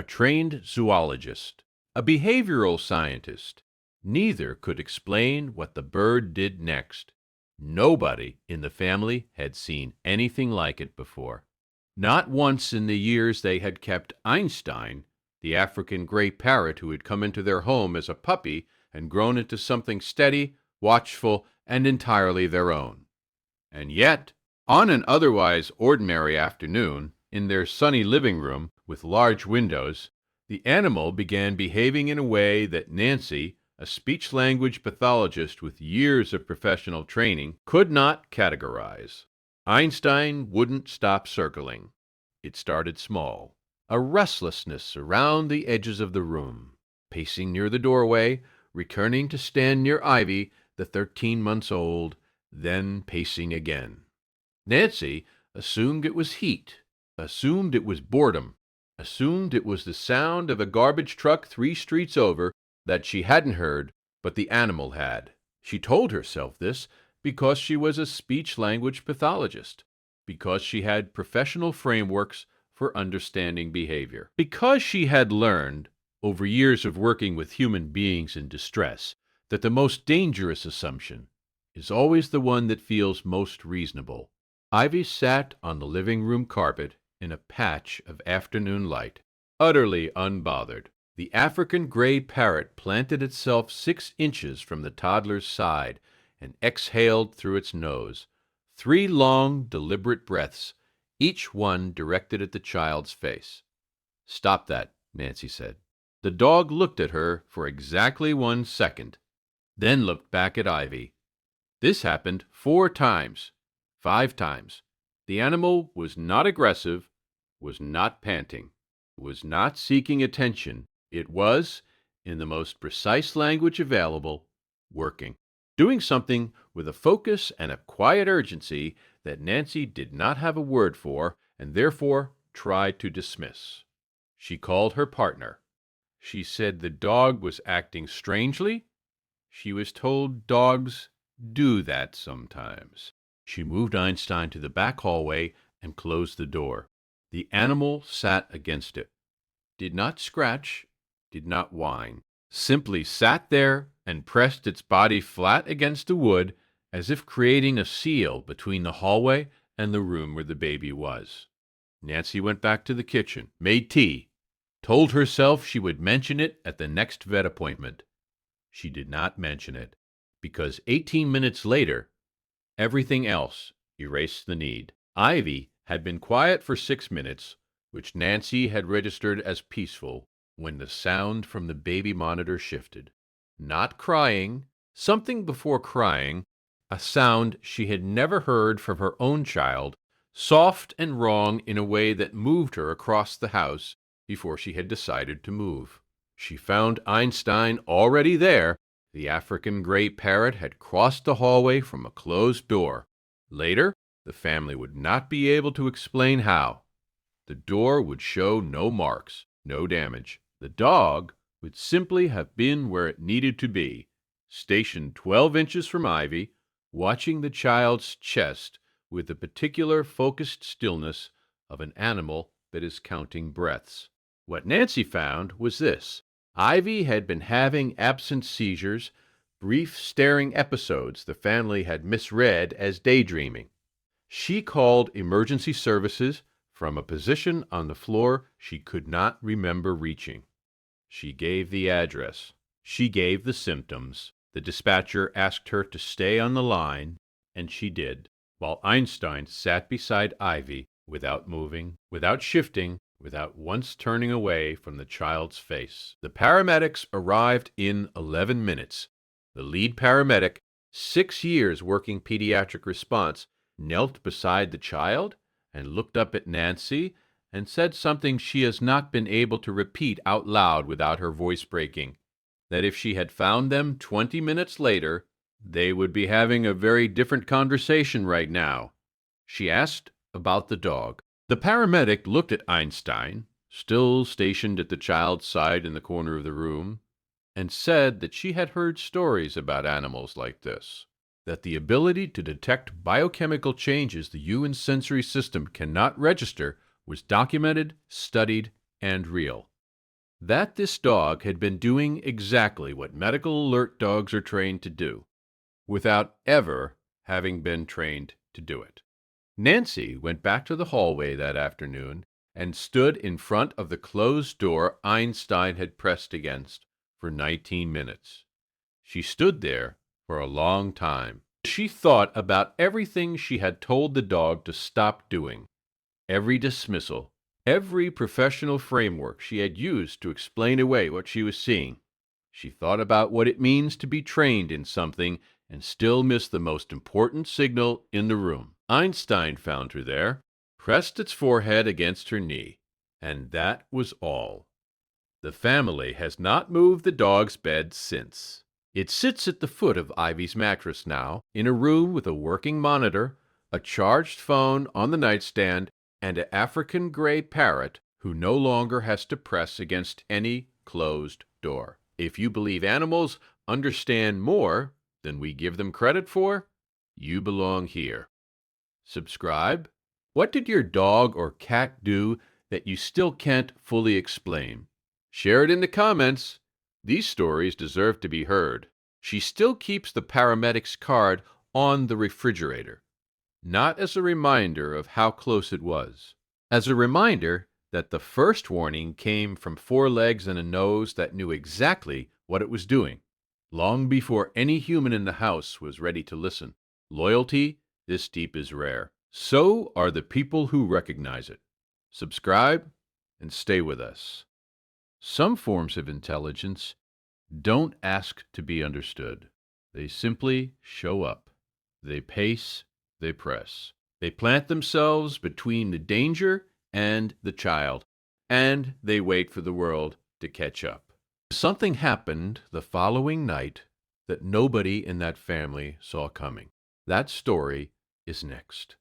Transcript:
a trained zoologist, a behavioral scientist. Neither could explain what the bird did next. Nobody in the family had seen anything like it before. Not once in the years they had kept Einstein, the African gray parrot who had come into their home as a puppy and grown into something steady, watchful, and entirely their own. And yet, on an otherwise ordinary afternoon, in their sunny living room with large windows, the animal began behaving in a way that Nancy, a speech-language pathologist with years of professional training, could not categorize. Einstein wouldn't stop circling. It started small, a restlessness around the edges of the room, pacing near the doorway, returning to stand near Ivy, the 13 months old, then pacing again. Nancy assumed it was heat, assumed it was boredom, assumed it was the sound of a garbage truck 3 streets over that she hadn't heard, but the animal had. She told herself this because she was a speech-language pathologist, because she had professional frameworks for understanding behavior, because she had learned, over years of working with human beings in distress, that the most dangerous assumption is always the one that feels most reasonable. Ivy sat on the living room carpet in a patch of afternoon light, utterly unbothered. The African gray parrot planted itself 6 inches from the toddler's side and exhaled through its nose, 3 long, deliberate breaths, each one directed at the child's face. "Stop that," Nancy said. The dog looked at her for exactly 1 second, then looked back at Ivy. This happened 4 times, 5 times. The animal was not aggressive, was not panting, was not seeking attention. It was, in the most precise language available, working. Doing something with a focus and a quiet urgency that Nancy did not have a word for and therefore tried to dismiss. She called her partner. She said the dog was acting strangely. She was told dogs do that sometimes. She moved Einstein to the back hallway and closed the door. The animal sat against it, did not scratch, did not whine, simply sat there and pressed its body flat against the wood as if creating a seal between the hallway and the room where the baby was. Nancy went back to the kitchen, made tea, told herself she would mention it at the next vet appointment. She did not mention it, because 18 minutes later, everything else erased the need. Ivy had been quiet for 6 minutes, which Nancy had registered as peaceful, when the sound from the baby monitor shifted. Not crying, something before crying, a sound she had never heard from her own child, soft and wrong in a way that moved her across the house before she had decided to move. She found Einstein already there. The African gray parrot had crossed the hallway from a closed door. Later, the family would not be able to explain how. The door would show no marks, no damage. The dog would simply have been where it needed to be, stationed 12 inches from Ivy, watching the child's chest with the particular focused stillness of an animal that is counting breaths. What Nancy found was this. Ivy had been having absent seizures, brief staring episodes the family had misread as daydreaming. She called emergency services from a position on the floor she could not remember reaching. She gave the address. She gave the symptoms. The dispatcher asked her to stay on the line, and she did, while Einstein sat beside Ivy without moving, without shifting, without once turning away from the child's face. The paramedics arrived in 11 minutes. The lead paramedic, 6 years working pediatric response, knelt beside the child and looked up at Nancy and said something she has not been able to repeat out loud without her voice breaking, that if she had found them 20 minutes later, they would be having a very different conversation right now. She asked about the dog. The paramedic looked at Einstein, still stationed at the child's side in the corner of the room, and said that she had heard stories about animals like this, that the ability to detect biochemical changes the human sensory system cannot register was documented, studied, and real. that this dog had been doing exactly what medical alert dogs are trained to do, without ever having been trained to do it. Nancy went back to the hallway that afternoon and stood in front of the closed door Einstein had pressed against for 19 minutes. She stood there for a long time. She thought about everything she had told the dog to stop doing, every dismissal, every professional framework she had used to explain away what she was seeing. She thought about what it means to be trained in something and still miss the most important signal in the room. Einstein found her there, pressed its forehead against her knee, and that was all. The family has not moved the dog's bed since. It sits at the foot of Ivy's mattress now, in a room with a working monitor, a charged phone on the nightstand, and an African gray parrot who no longer has to press against any closed door. If you believe animals understand more than we give them credit for, you belong here. Subscribe. What did your dog or cat do that you still can't fully explain? Share it in the comments. These stories deserve to be heard. She still keeps the paramedic's card on the refrigerator, not as a reminder of how close it was, as a reminder that the first warning came from 4 legs and a nose that knew exactly what it was doing, long before any human in the house was ready to listen. Loyalty this deep is rare. So are the people who recognize it. Subscribe and stay with us. Some forms of intelligence don't ask to be understood. They simply show up. They pace, they press. They plant themselves between the danger and the child, and they wait for the world to catch up. Something happened the following night that nobody in that family saw coming. That story is next.